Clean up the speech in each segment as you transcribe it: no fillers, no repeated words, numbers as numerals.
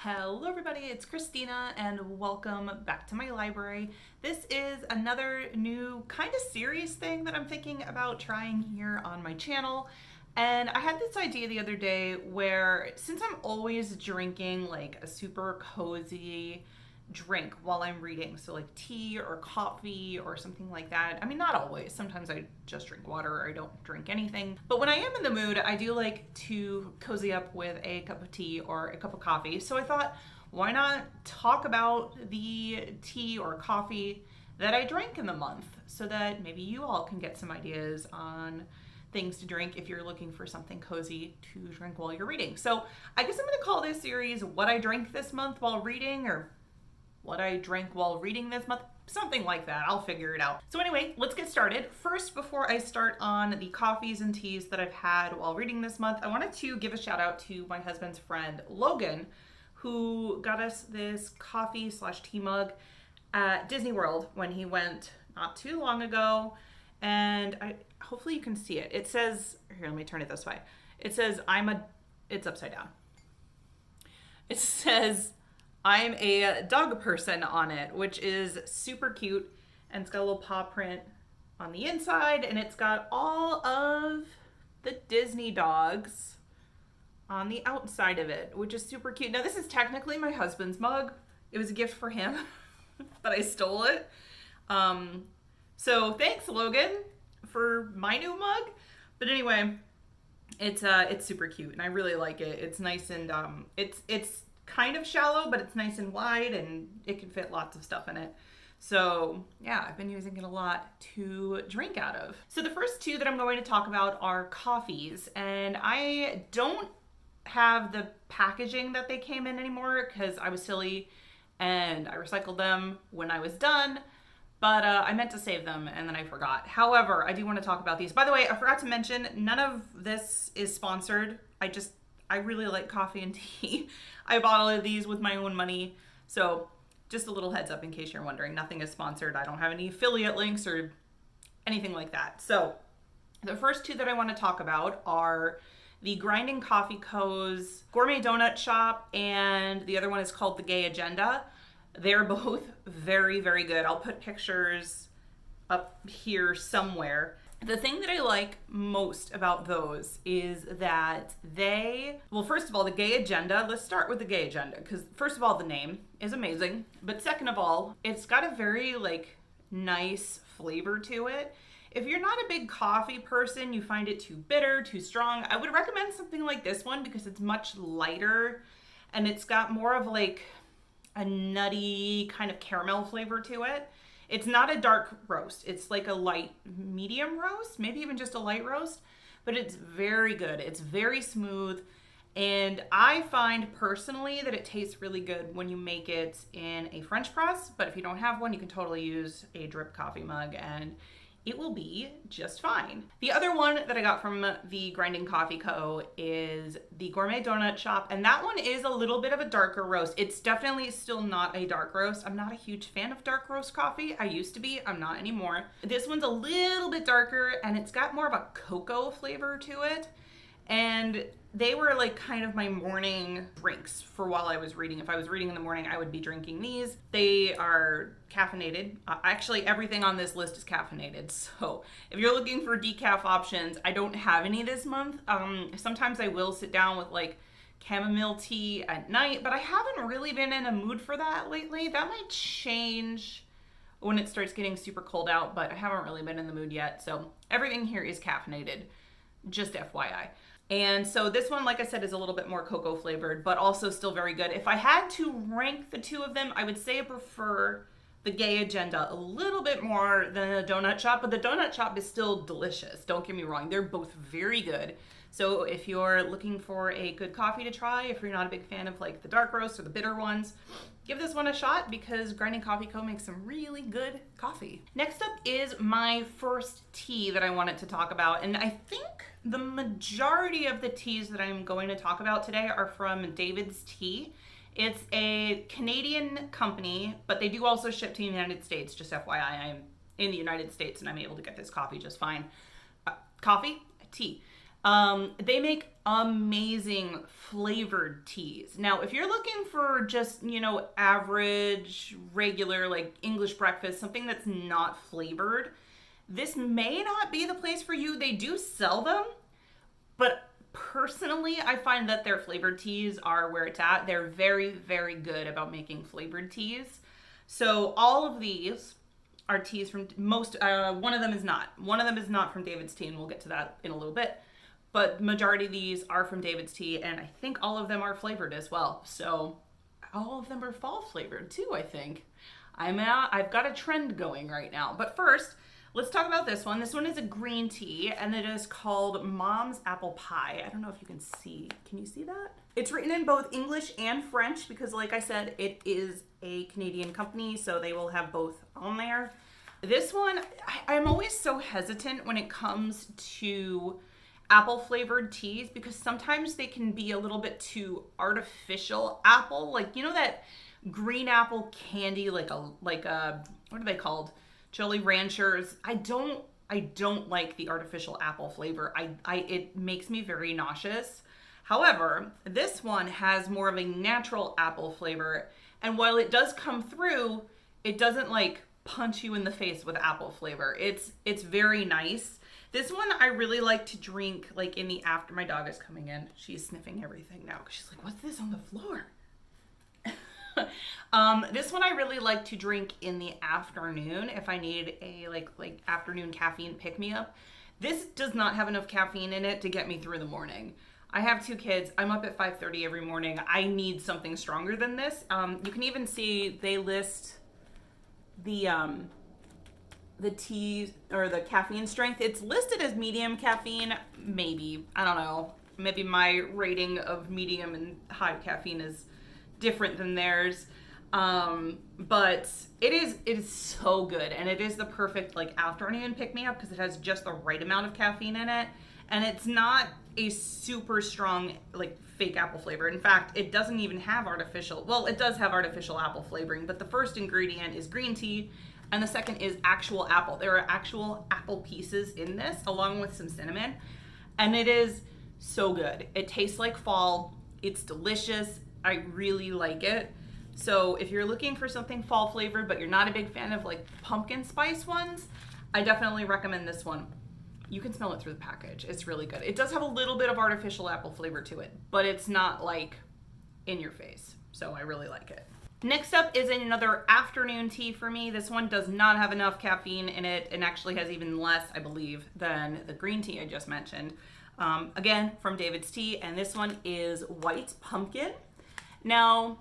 Hello everybody, it's Christina and welcome back to my library. This is another new kind of serious thing that I'm thinking about trying here on my channel. And I had this idea the other day where since I'm always drinking like a super cozy drink while I'm reading, so like tea or coffee or something like that. I mean, not always. Sometimes I just drink water or I don't drink anything. But when I am in the mood, I do like to cozy up with a cup of tea or a cup of coffee. So I thought, why not talk about the tea or coffee that I drank in the month so that maybe you all can get some ideas on things to drink if you're looking for something cozy to drink while you're reading. So I guess I'm going to call this series What I Drank This Month While Reading, or what I drank while reading this month, something like that. I'll figure it out. So anyway, let's get started. First, before I start on the coffees and teas that I've had while reading this month, I wanted to give a shout out to my husband's friend, Logan, who got us this coffee/tea mug at Disney World when he went not too long ago. And hopefully you can see it. It says, here, let me turn it this way. It says, it's upside down. It says, I'm a dog person on it, which is super cute. And it's got a little paw print on the inside, and it's got all of the Disney dogs on the outside of it, which is super cute. Now, this is technically my husband's mug. It was a gift for him, but I stole it. So thanks, Logan, for my new mug. But anyway, it's super cute, and I really like it. It's nice and it's kind of shallow, but it's nice and wide and it can fit lots of stuff in it. So yeah, I've been using it a lot to drink out of. So the first two that I'm going to talk about are coffees, and I don't have the packaging that they came in anymore because I was silly and I recycled them when I was done. But I meant to save them and then I forgot. However, I do want to talk about these. By the way, I forgot to mention, none of this is sponsored. I really like coffee and tea. I bought all of these with my own money. So just a little heads up in case you're wondering. Nothing is sponsored. I don't have any affiliate links or anything like that. So the first two that I want to talk about are the Grinding Coffee Co.'s Gourmet Donut Shop, and the other one is called The Gay Agenda. They're both very, very good. I'll put pictures up here somewhere. The thing that I like most about those is that first of all, the Gay Agenda, let's start with the Gay Agenda, because first of all, the name is amazing, but second of all, it's got a very nice flavor to it. If you're not a big coffee person, you find it too bitter, too strong, I would recommend something like this one because it's much lighter and it's got more of a nutty kind of caramel flavor to it. It's not a dark roast. It's like a light medium roast, maybe even just a light roast, but it's very good. It's very smooth. And I find personally that it tastes really good when you make it in a French press, but if you don't have one, you can totally use a drip coffee mug and it will be just fine. The other one that I got from the Grinding Coffee Co. is the Gourmet Donut Shop, and that one is a little bit of a darker roast. It's definitely still not a dark roast. I'm not a huge fan of dark roast coffee. I used to be, I'm not anymore. This one's a little bit darker, and it's got more of a cocoa flavor to it, and they were kind of my morning drinks for while I was reading. If I was reading in the morning, I would be drinking these. They are caffeinated. Actually, everything on this list is caffeinated. So if you're looking for decaf options, I don't have any this month. Sometimes I will sit down with chamomile tea at night, but I haven't really been in a mood for that lately. That might change when it starts getting super cold out, but I haven't really been in the mood yet. So everything here is caffeinated, just FYI. And so this one, like I said, is a little bit more cocoa flavored, but also still very good. If I had to rank the two of them, I would say I prefer the Gay Agenda a little bit more than the Donut Shop, but the Donut Shop is still delicious. Don't get me wrong. They're both very good. So if you're looking for a good coffee to try, if you're not a big fan of the dark roast or the bitter ones, give this one a shot because Grinding Coffee Co. makes some really good coffee. Next up is my first tea that I wanted to talk about, and I think the majority of the teas that I'm going to talk about today are from David's Tea. It's a Canadian company, but they do also ship to the United States. Just FYI, I'm in the United States and I'm able to get this coffee just fine. Tea. They make amazing flavored teas. Now, if you're looking for just, average, regular, like English breakfast, something that's not flavored, this may not be the place for you. They do sell them, but personally, I find that their flavored teas are where it's at. They're very, very good about making flavored teas. So all of these are teas from one of them is not. One of them is not from David's Tea, and we'll get to that in a little bit. But the majority of these are from David's Tea, and I think all of them are flavored as well. So all of them are fall flavored too, I think. I've got a trend going right now. But first, let's talk about this one. This one is a green tea, and it is called Mom's Apple Pie. I don't know if you can see. Can you see that? It's written in both English and French because, like I said, it is a Canadian company, so they will have both on there. This one, I'm always so hesitant when it comes to apple flavored teas because sometimes they can be a little bit too artificial apple. Like, that green apple candy, like a what are they called? Jolly Ranchers. I don't like the artificial apple flavor. It makes me very nauseous. However, this one has more of a natural apple flavor, and while it does come through, it doesn't like punch you in the face with apple flavor. It's very nice. This one I really like to drink like in the after. My dog is coming in. She's sniffing everything now because she's like, what's this on the floor? This one I really like to drink in the afternoon if I need a like afternoon caffeine pick-me-up. This does not have enough caffeine in it to get me through the morning. I have 2 kids. I'm up at 5:30 every morning. I need something stronger than this. You can even see they list the tea or the caffeine strength. It's listed as medium caffeine. Maybe, I don't know. Maybe my rating of medium and high caffeine is different than theirs. But it is so good, and it is the perfect like afternoon pick me up because it has just the right amount of caffeine in it, and it's not a super strong like fake apple flavor. In fact, it doesn't even have artificial. Well, it does have artificial apple flavoring, but the first ingredient is green tea, and the second is actual apple. There are actual apple pieces in this, along with some cinnamon, and it is so good. It tastes like fall. It's delicious. I really like it. So if you're looking for something fall flavored, but you're not a big fan of like pumpkin spice ones, I definitely recommend this one. You can smell it through the package. It's really good. It does have a little bit of artificial apple flavor to it, but it's not like in your face. So I really like it. Next up is another afternoon tea for me. This one does not have enough caffeine in it and actually has even less, I believe, than the green tea I just mentioned. Again, from David's Tea, and this one is white pumpkin. Now,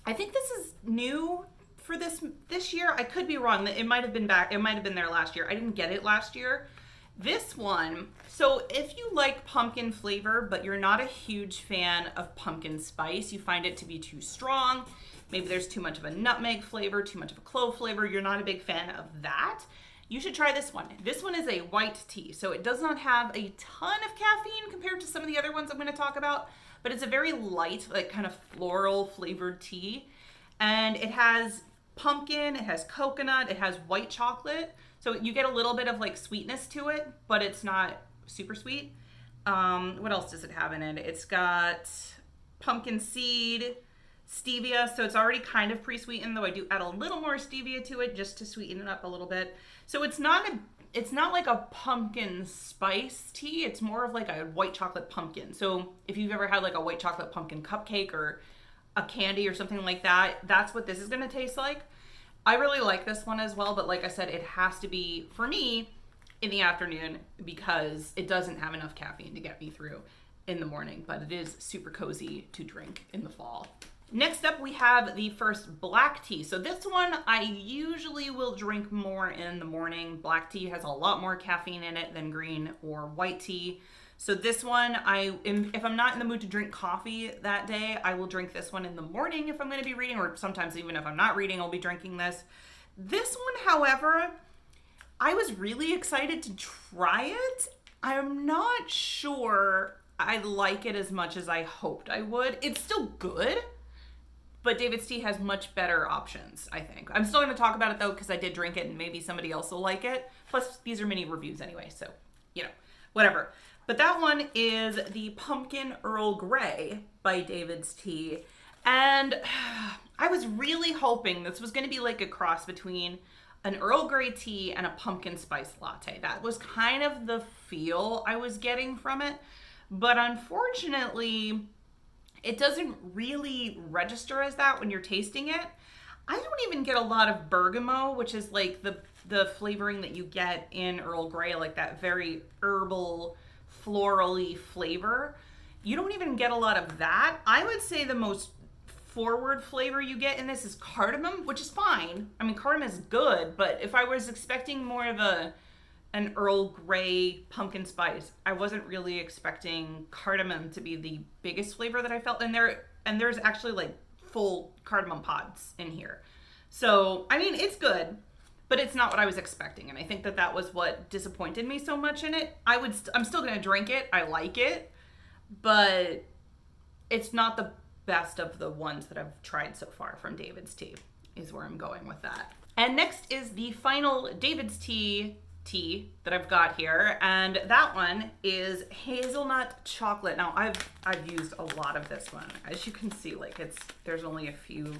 I think this is new for this year. I could be wrong. It might have been back. It might have been there last year. I didn't get it last year. This one, so if you like pumpkin flavor, but you're not a huge fan of pumpkin spice, you find it to be too strong, maybe there's too much of a nutmeg flavor, too much of a clove flavor, you're not a big fan of that, you should try this one. This one is a white tea, so it does not have a ton of caffeine compared to some of the other ones I'm going to talk about, but it's a very light, like kind of floral flavored tea, and it has pumpkin, it has coconut, it has white chocolate, so you get a little bit of like sweetness to it, but it's not super sweet. What else does it have in it? It's got pumpkin seed, stevia, so it's already kind of pre-sweetened, though I do add a little more stevia to it just to sweeten it up a little bit. So it's not like a pumpkin spice tea, it's more of like a white chocolate pumpkin. So if you've ever had like a white chocolate pumpkin cupcake or a candy or something like that, that's what this is going to taste like. I really like this one as well, but like I said, it has to be, for me, in the afternoon because it doesn't have enough caffeine to get me through in the morning, but it is super cozy to drink in the fall. Next up, we have the first black tea. So this one, I usually will drink more in the morning. Black tea has a lot more caffeine in it than green or white tea. So this one, if I'm not in the mood to drink coffee that day, I will drink this one in the morning if I'm going to be reading, or sometimes even if I'm not reading, I'll be drinking this. This one, however, I was really excited to try it. I'm not sure I like it as much as I hoped I would. It's still good, but David's Tea has much better options, I think. I'm still going to talk about it, though, because I did drink it and maybe somebody else will like it. Plus, these are mini reviews anyway, so, whatever. But that one is the Pumpkin Earl Grey by David's Tea. And I was really hoping this was going to be like a cross between an Earl Grey tea and a pumpkin spice latte. That was kind of the feel I was getting from it. But unfortunately, it doesn't really register as that when you're tasting it. I don't even get a lot of bergamot, which is like the flavoring that you get in Earl Grey, like that very herbal, florally flavor. You don't even get a lot of that. I would say the most forward flavor you get in this is cardamom, which is fine. I mean, cardamom is good, but if I was expecting more of an Earl Grey pumpkin spice, I wasn't really expecting cardamom to be the biggest flavor that I felt. And there's actually like full cardamom pods in here. So, I mean, it's good, but it's not what I was expecting. And I think that was what disappointed me so much in it. I'm still going to drink it. I like it, but it's not the best of the ones that I've tried so far from David's Tea, is where I'm going with that. And next is the final David's Tea that I've got here, and that one is hazelnut chocolate. Now I've used a lot of this one. As you can see, like there's only a few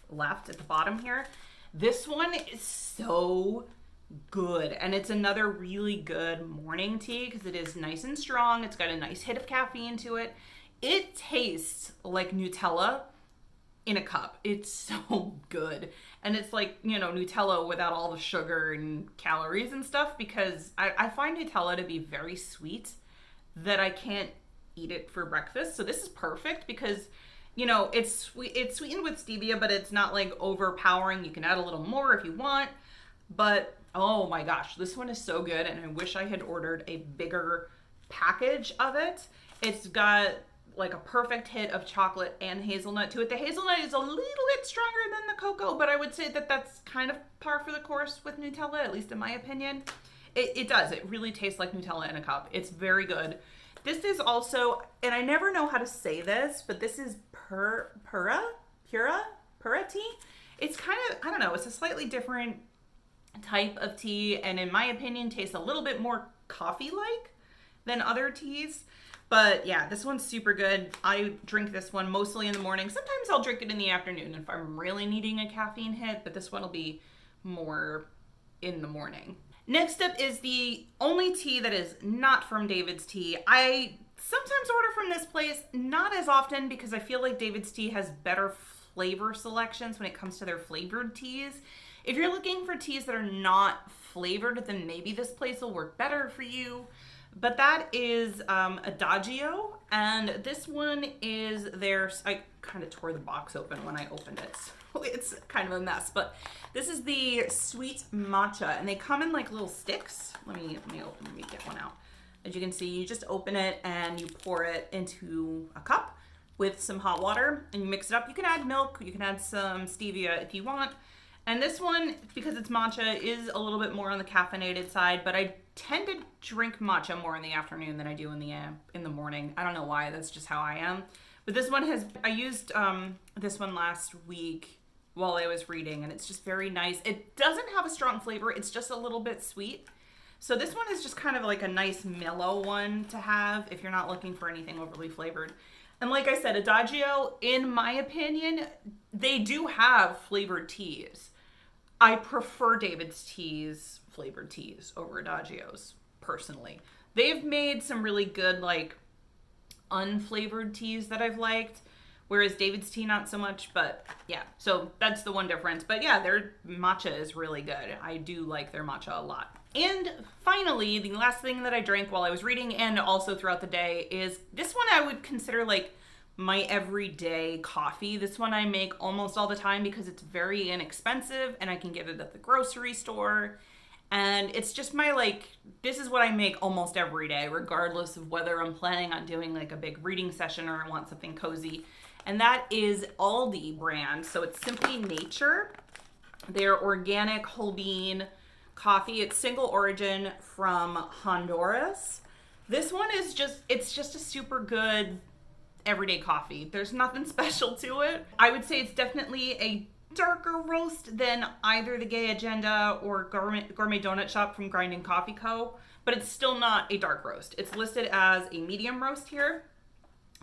left at the bottom here. This one is so good, and it's another really good morning tea because it is nice and strong. It's got a nice hit of caffeine to it. It tastes like Nutella in a cup. It's so good. And it's like, you know, Nutella without all the sugar and calories and stuff, because I find Nutella to be very sweet, that I can't eat it for breakfast. So this is perfect because, you know, it's sweetened with stevia, but it's not like overpowering. You can add a little more if you want. But oh my gosh, this one is so good. And I wish I had ordered a bigger package of it. It's got like a perfect hit of chocolate and hazelnut to it. The hazelnut is a little bit stronger than the cocoa, but I would say that that's kind of par for the course with Nutella, at least in my opinion. It does. It really tastes like Nutella in a cup. It's very good. This is also, and I never know how to say this, but this is pura tea. It's kind of, I don't know, it's a slightly different type of tea, and in my opinion, tastes a little bit more coffee-like than other teas. But yeah, this one's super good. I drink this one mostly in the morning. Sometimes I'll drink it in the afternoon if I'm really needing a caffeine hit, but this one will be more in the morning. Next up is the only tea that is not from David's Tea. I sometimes order from this place, not as often, because I feel like David's Tea has better flavor selections when it comes to their flavored teas. If you're looking for teas that are not flavored, then maybe this place will work better for you. But that is Adagio, and this one is I kind of tore the box open when I opened it, so it's kind of a mess. But this is the sweet matcha, and they come in like little sticks. Let me get one out. As you can see, you just open it and you pour it into a cup with some hot water, and you mix it up. You can add milk, you can add some stevia if you want. And this one, because it's matcha, is a little bit more on the caffeinated side, but I tend to drink matcha more in the afternoon than I do in the morning. I don't know why, that's just how I am. But this one I used this one last week while I was reading, and it's just very nice. It doesn't have a strong flavor, it's just a little bit sweet. So this one is just kind of like a nice mellow one to have if you're not looking for anything overly flavored. And like I said, Adagio, in my opinion, they do have flavored teas. I prefer David's Tea's flavored teas over Adagio's, personally. They've made some really good, like, unflavored teas that I've liked, whereas David's Tea not so much, but yeah, so that's the one difference. But yeah, their matcha is really good. I do like their matcha a lot. And finally, the last thing that I drank while I was reading and also throughout the day is this one I would consider like my everyday coffee. This one I make almost all the time because it's very inexpensive and I can get it at the grocery store. And it's just this is what I make almost every day, regardless of whether I'm planning on doing like a big reading session or I want something cozy. And that is Aldi brand. So it's Simply Nature. They're organic whole bean coffee. It's single origin from Honduras. This one is it's just a super good everyday coffee. There's nothing special to it. I would say it's definitely a darker roast than either the Gay Agenda or Gourmet Donut Shop from Grinding Coffee Co. but it's still not a dark roast. It's listed as a medium roast here.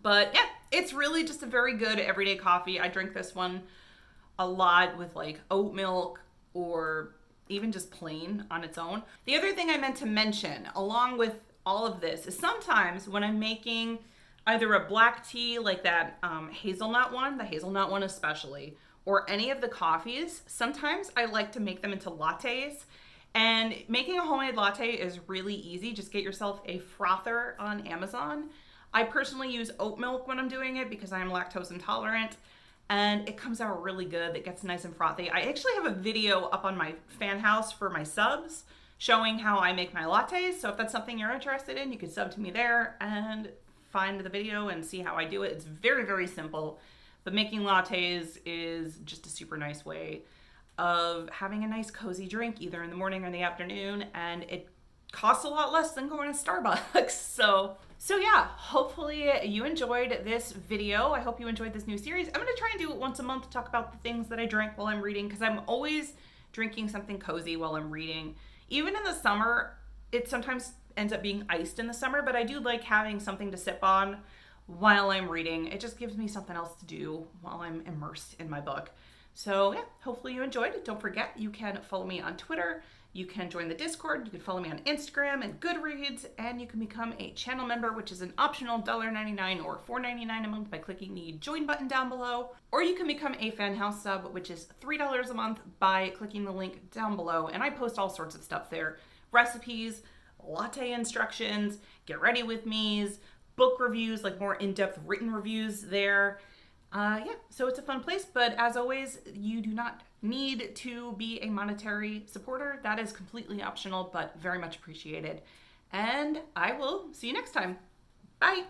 But yeah, it's really just a very good everyday coffee. I drink this one a lot with like oat milk or even just plain on its own. The other thing I meant to mention along with all of this is sometimes when I'm making either a black tea like that hazelnut one, the hazelnut one especially, or any of the coffees, sometimes I like to make them into lattes. And making a homemade latte is really easy. Just get yourself a frother on Amazon. I personally use oat milk when I'm doing it because I am lactose intolerant, and it comes out really good. It gets nice and frothy. I actually have a video up on my fan house for my subs showing how I make my lattes. So if that's something you're interested in, you can sub to me there and find the video and see how I do it. It's very, very simple, but making lattes is just a super nice way of having a nice cozy drink either in the morning or in the afternoon, and it costs a lot less than going to Starbucks. So yeah, hopefully you enjoyed this video. I hope you enjoyed this new series. I'm gonna try and do it once a month to talk about the things that I drink while I'm reading, because I'm always drinking something cozy while I'm reading. Even in the summer, it sometimes ends up being iced in the summer, but I do like having something to sip on while I'm reading. It just gives me something else to do while I'm immersed in my book. So yeah, hopefully you enjoyed it. Don't forget, you can follow me on Twitter. You can join the Discord. You can follow me on Instagram and Goodreads, and you can become a channel member, which is an optional $1.99 or $4.99 a month by clicking the join button down below. Or you can become a fan house sub, which is $3 a month by clicking the link down below. And I post all sorts of stuff there. Recipes, latte instructions, get ready with me's, book reviews, like more in-depth written reviews there. Yeah, so it's a fun place, but as always, you do not need to be a monetary supporter. That is completely optional, but very much appreciated. And I will see you next time. Bye.